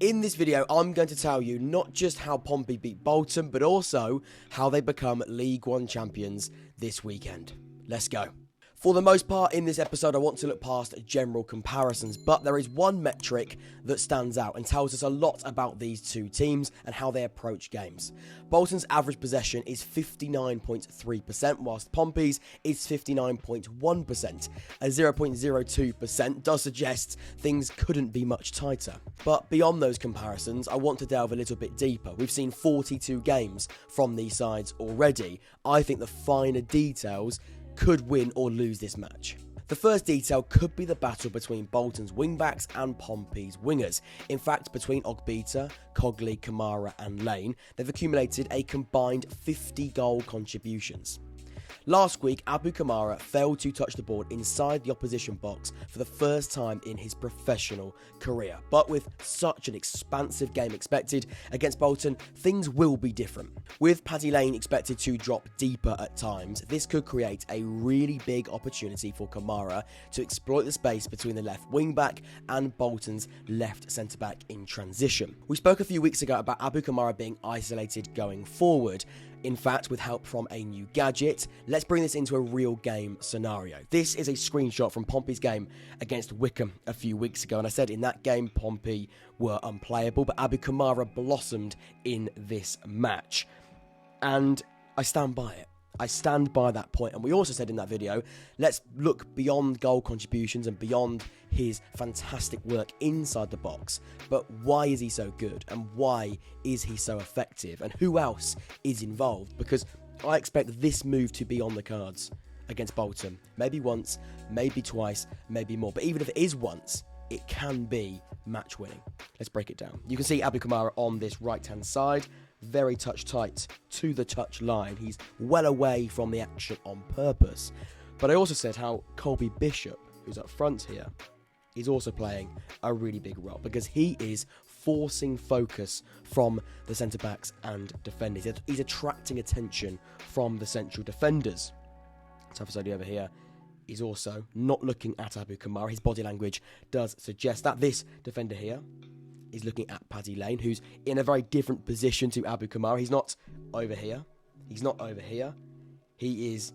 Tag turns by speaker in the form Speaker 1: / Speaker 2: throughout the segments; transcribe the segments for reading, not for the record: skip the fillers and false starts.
Speaker 1: In this video, I'm going to tell you not just how Pompey beat Bolton, but also how they become League One champions this weekend. Let's go. For the most part in this episode, I want to look past general comparisons, but there is one metric that stands out and tells us a lot about these two teams and how they approach games. Bolton's average possession is 59.3%, whilst Pompey's is 59.1%. A 0.02% does suggest things couldn't be much tighter. But beyond those comparisons, I want to delve a little bit deeper. We've seen 42 games from these sides already. I think the finer details could win or lose this match. The first detail could be the battle between Bolton's wingbacks and Pompey's wingers. In fact, between Ogbita, Colby, Kamara and Lane, they've accumulated a combined 50 goal contributions. Last week, Kamara failed to touch the ball inside the opposition box for the first time in his professional career. But with such an expansive game expected against Bolton, things will be different. With Paddy Lane expected to drop deeper at times, this could create a really big opportunity for Kamara to exploit the space between the left wing-back and Bolton's left centre-back in transition. We spoke a few weeks ago about Kamara being isolated going forward. In fact, with help from a new gadget, let's bring this into a real game scenario. This is a screenshot from Pompey's game against Wycombe a few weeks ago, and I said in that game Pompey were unplayable, but Kamara blossomed in this match. And I stand by it. I stand by that point. And we also said in that video, let's look beyond goal contributions and beyond his fantastic work inside the box. But why is he so good? And why is he so effective? And who else is involved? Because I expect this move to be on the cards against Bolton. Maybe once, maybe twice, maybe more. But even if it is once, it can be match winning. Let's break it down. You can see Kamara on this right-hand side. Very touch tight to the touch line. He's well away from the action on purpose. But I also said how Colby Bishop, who's up front here, is also playing a really big role because he is forcing focus from the centre-backs and defenders. He's attracting attention from the central defenders. Santos over here is also not looking at Kamara. His body language does suggest that. This defender here is looking at Paddy Lane, who's in a very different position to Kamara. He's not over here. He's not over here. He is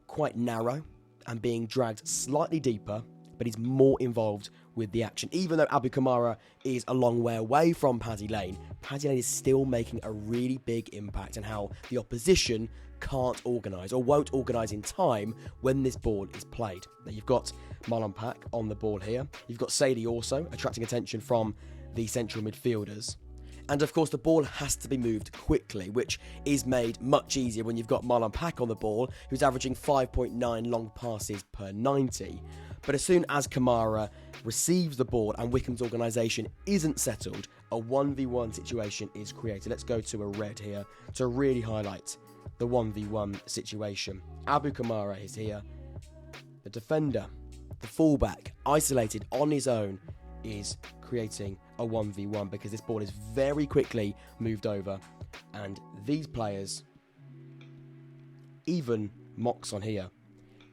Speaker 1: quite narrow and being dragged slightly deeper, but he's more involved with the action. Even though Kamara is a long way away from Paddy Lane is still making a really big impact on how the opposition can't organise or won't organise in time when this ball is played. Now you've got Marlon Pack on the ball here. You've got Sadie also attracting attention from the central midfielders. And of course the ball has to be moved quickly, which is made much easier when you've got Marlon Pack on the ball, who's averaging 5.9 long passes per 90. But as soon as Kamara receives the ball and Wycombe's organisation isn't settled, a 1v1 situation is created. Let's go to a red here to really highlight the 1v1 situation. Kamara is here. The defender, the fullback, isolated on his own, is creating a 1v1 because this ball is very quickly moved over, and these players, even Moxon here,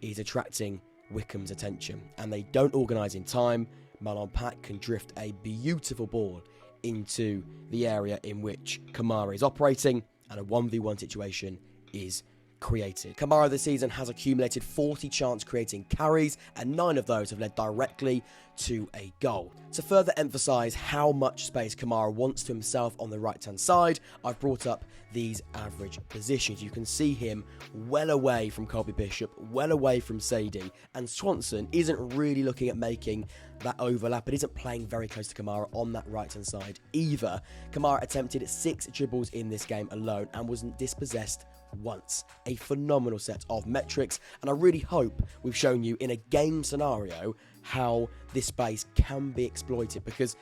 Speaker 1: is attracting Wycombe's attention, and they don't organise in time. Marlon Pack can drift a beautiful ball into the area in which Kamara is operating, and a 1v1 situation is created. Kamara this season has accumulated 40 chance creating carries, and 9 of those have led directly to a goal. To further emphasise how much space Kamara wants to himself on the right hand side, I've brought up these average positions. You can see him well away from Colby Bishop, well away from Sadie, and Swanson isn't really looking at making that overlap. It isn't playing very close to Kamara on that right hand side either. Kamara attempted 6 dribbles in this game alone and wasn't dispossessed once. A phenomenal set of metrics, and I really hope we've shown you in a game scenario how this space can be exploited, because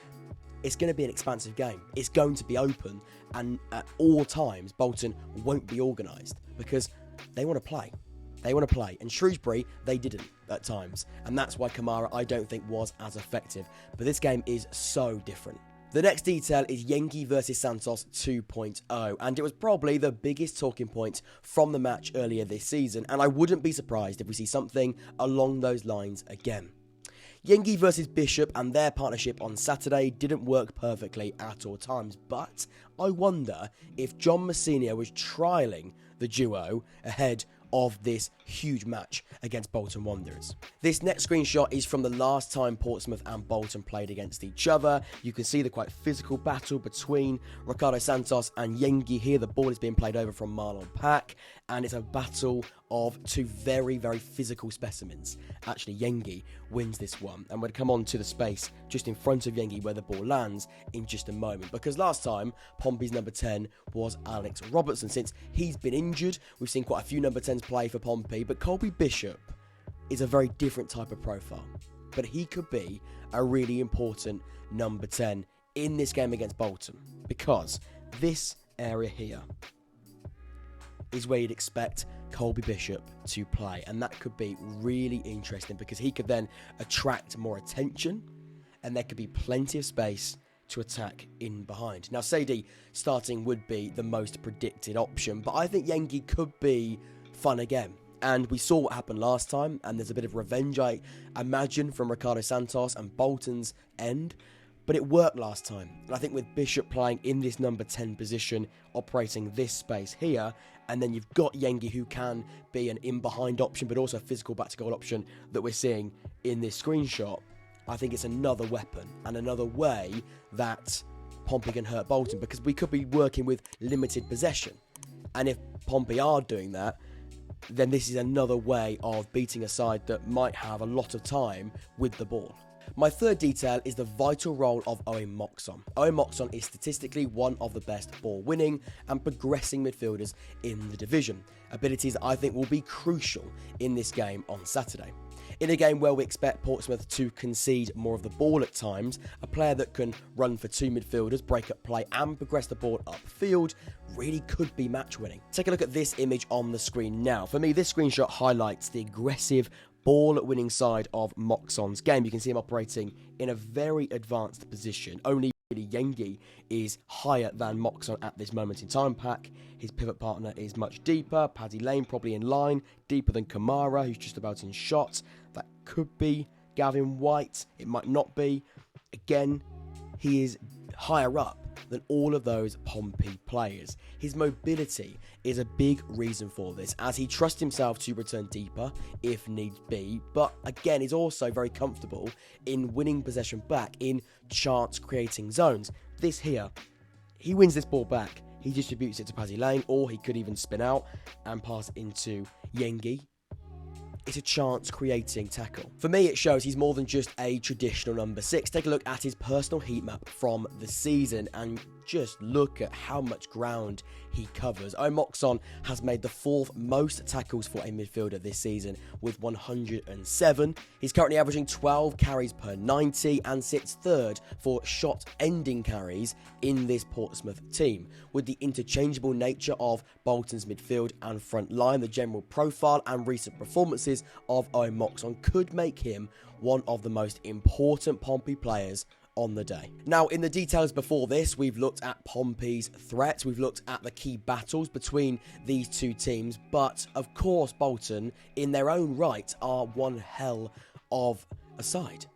Speaker 1: it's going to be an expansive game. It's going to be open, and at all times Bolton won't be organised because they want to play. They want to play, and Shrewsbury, they didn't at times, and that's why Kamara, I don't think, was as effective. But this game is so different. The next detail is Yengi versus Santos 2.0, and it was probably the biggest talking point from the match earlier this season, and I wouldn't be surprised if we see something along those lines again. Yengi versus Bishop and their partnership on Saturday didn't work perfectly at all times, but I wonder if John Messina was trialling the duo ahead of this huge match against Bolton Wanderers. This next screenshot is from the last time Portsmouth and Bolton played against each other. You can see the quite physical battle between Ricardo Santos and Yengi here. The ball is being played over from Marlon Pack, and it's a battle of two very, very physical specimens. Actually, Yengi wins this one, and we'll come on to the space just in front of Yengi where the ball lands in just a moment, because last time Pompey's number 10 was Alex Robertson. Since he's been injured, we've seen quite a few number 10s play for Pompey, but Colby Bishop is a very different type of profile, but he could be a really important number 10 in this game against Bolton, because this area here is where you'd expect Colby Bishop to play, and that could be really interesting because he could then attract more attention and there could be plenty of space to attack in behind. Now, Sadie starting would be the most predicted option, but I think Yengi could be fun again. And we saw what happened last time, and there's a bit of revenge, I imagine, from Ricardo Santos and Bolton's end. But it worked last time. And I think with Bishop playing in this number 10 position, operating this space here, and then you've got Yengi, who can be an in-behind option, but also a physical back-to-goal option that we're seeing in this screenshot. I think it's another weapon and another way that Pompey can hurt Bolton, because we could be working with limited possession. And if Pompey are doing that, then this is another way of beating a side that might have a lot of time with the ball. My third detail is the vital role of Owen Moxon. Owen Moxon is statistically one of the best ball-winning and progressing midfielders in the division. Abilities that I think will be crucial in this game on Saturday. In a game where we expect Portsmouth to concede more of the ball at times, a player that can run for two midfielders, break up play and progress the ball upfield really could be match-winning. Take a look at this image on the screen now. For me, this screenshot highlights the aggressive ball-winning side of Moxon's game. You can see him operating in a very advanced position. Only Yengi is higher than Moxon at this moment in time. Pack, his pivot partner, is much deeper. Paddy Lane probably in line, deeper than Kamara, who's just about in shot. That could be Gavin White. It might not be. Again, he is higher up than all of those Pompey players. His mobility is a big reason for this, as he trusts himself to return deeper if needs be, but again is also very comfortable in winning possession back in chance creating zones. This here, he wins this ball back, he distributes it to Paddy Lane, or he could even spin out and pass into Yengi. It's a chance-creating tackle. For me, it shows he's more than just a traditional number 6. Take a look at his personal heat map from the season and just look at how much ground he covers. Owen Moxon has made the 4th most tackles for a midfielder this season with 107. He's currently averaging 12 carries per 90 and sits 3rd for shot-ending carries in this Portsmouth team. With the interchangeable nature of Bolton's midfield and front line, the general profile and recent performances of Owen Moxon could make him one of the most important Pompey players on the day. Now, in the details before this, we've looked at Pompey's threat, we've looked at the key battles between these two teams, but of course Bolton, in their own right, are one hell of a side.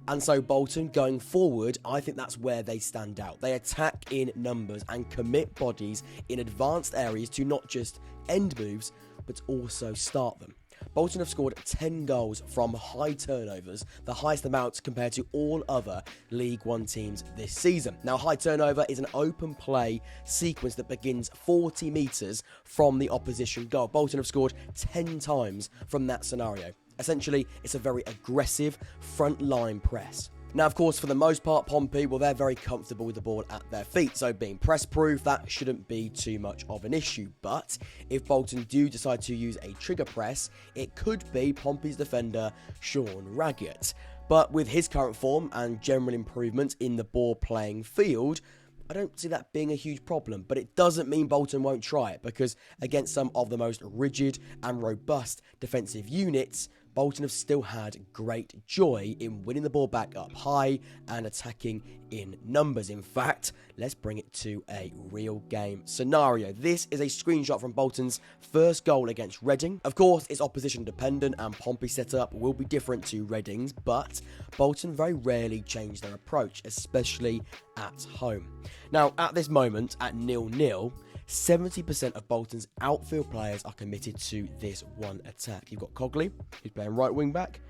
Speaker 1: And so Bolton, going forward, I think that's where they stand out. They attack in numbers and commit bodies in advanced areas to not just end moves, but also start them. Bolton have scored 10 goals from high turnovers, the highest amount compared to all other League One teams this season. Now, high turnover is an open play sequence that begins 40 metres from the opposition goal. Bolton have scored 10 times from that scenario. Essentially, it's a very aggressive front line press. Now, of course, for the most part, Pompey, well, they're very comfortable with the ball at their feet, so being press-proof, that shouldn't be too much of an issue. But if Bolton do decide to use a trigger press, it could be Pompey's defender, Sean Raggett. But with his current form and general improvement in the ball-playing field, I don't see that being a huge problem, but it doesn't mean Bolton won't try it, because against some of the most rigid and robust defensive units, Bolton have still had great joy in winning the ball back up high and attacking in numbers. In fact, let's bring it to a real game scenario. This is a screenshot from Bolton's first goal against Reading. Of course, it's opposition dependent and Pompey's setup will be different to Reading's, but Bolton very rarely change their approach, especially at home. Now, at this moment, at 0-0, 70% of Bolton's outfield players are committed to this one attack. You've got Colby, who's playing right wing back,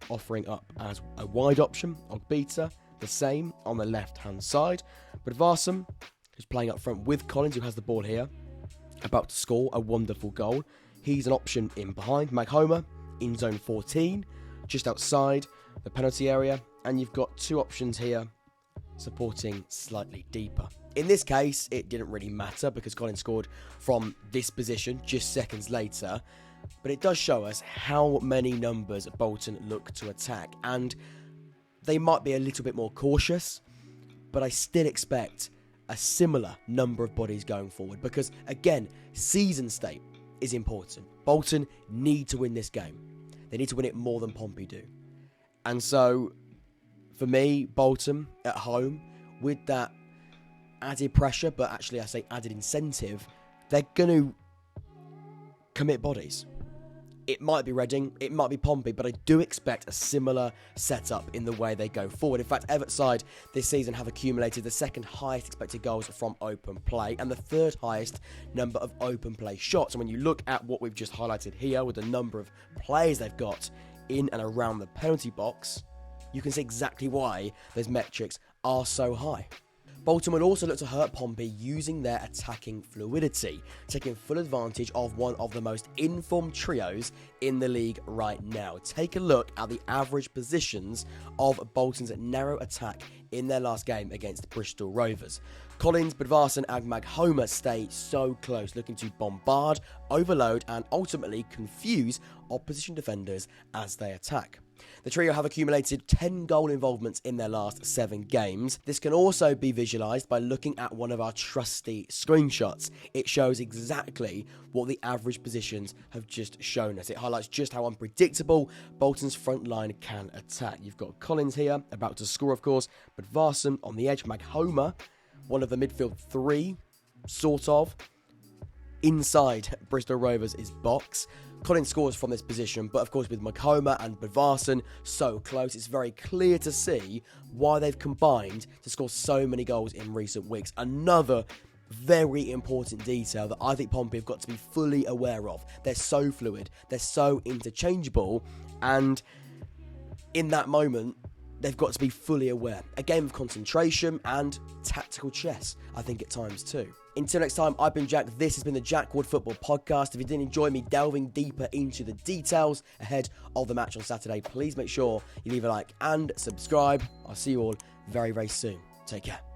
Speaker 1: offering up as a wide option. Ogbita, the same on the left-hand side. But Varsam, who's playing up front with Collins, who has the ball here, about to score a wonderful goal. He's an option in behind. Maghoma in zone 14, just outside the penalty area. And you've got two options here, supporting slightly deeper. In this case, it didn't really matter because Collins scored from this position just seconds later. But it does show us how many numbers Bolton look to attack. And they might be a little bit more cautious, but I still expect a similar number of bodies going forward. Because, again, season state is important. Bolton need to win this game. They need to win it more than Pompey do. And so, for me, Bolton at home, with that added pressure, but actually I say added incentive, they're going to commit bodies. It might be Reading, it might be Pompey, but I do expect a similar setup in the way they go forward. In fact, Everton's side this season have accumulated the second highest expected goals from open play and the third highest number of open play shots. And when you look at what we've just highlighted here with the number of players they've got in and around the penalty box, you can see exactly why those metrics are so high. Bolton will also look to hurt Pompey using their attacking fluidity, taking full advantage of one of the most informed trios in the league right now. Take a look at the average positions of Bolton's narrow attack in their last game against Bristol Rovers. Collins, Budvarsson and Maghoma stay so close, looking to bombard, overload and ultimately confuse opposition defenders as they attack. The trio have accumulated 10 goal involvements in their last 7 games. This can also be visualised by looking at one of our trusty screenshots. It shows exactly what the average positions have just shown us. It highlights just how unpredictable Bolton's front line can attack. You've got Collins here, about to score of course, but Varsam on the edge, Maghoma, one of the midfield three, sort of. Inside Bristol Rovers is box. Collins scores from this position, but of course with Maghoma and Budvarsson so close, it's very clear to see why they've combined to score so many goals in recent weeks. Another very important detail that I think Pompey have got to be fully aware of. They're so fluid, they're so interchangeable, and in that moment, they've got to be fully aware. A game of concentration and tactical chess, I think, at times too. Until next time, I've been Jack. This has been the Jack Wood Football Podcast. If you did enjoy me delving deeper into the details ahead of the match on Saturday, please make sure you leave a like and subscribe. I'll see you all very, very soon. Take care.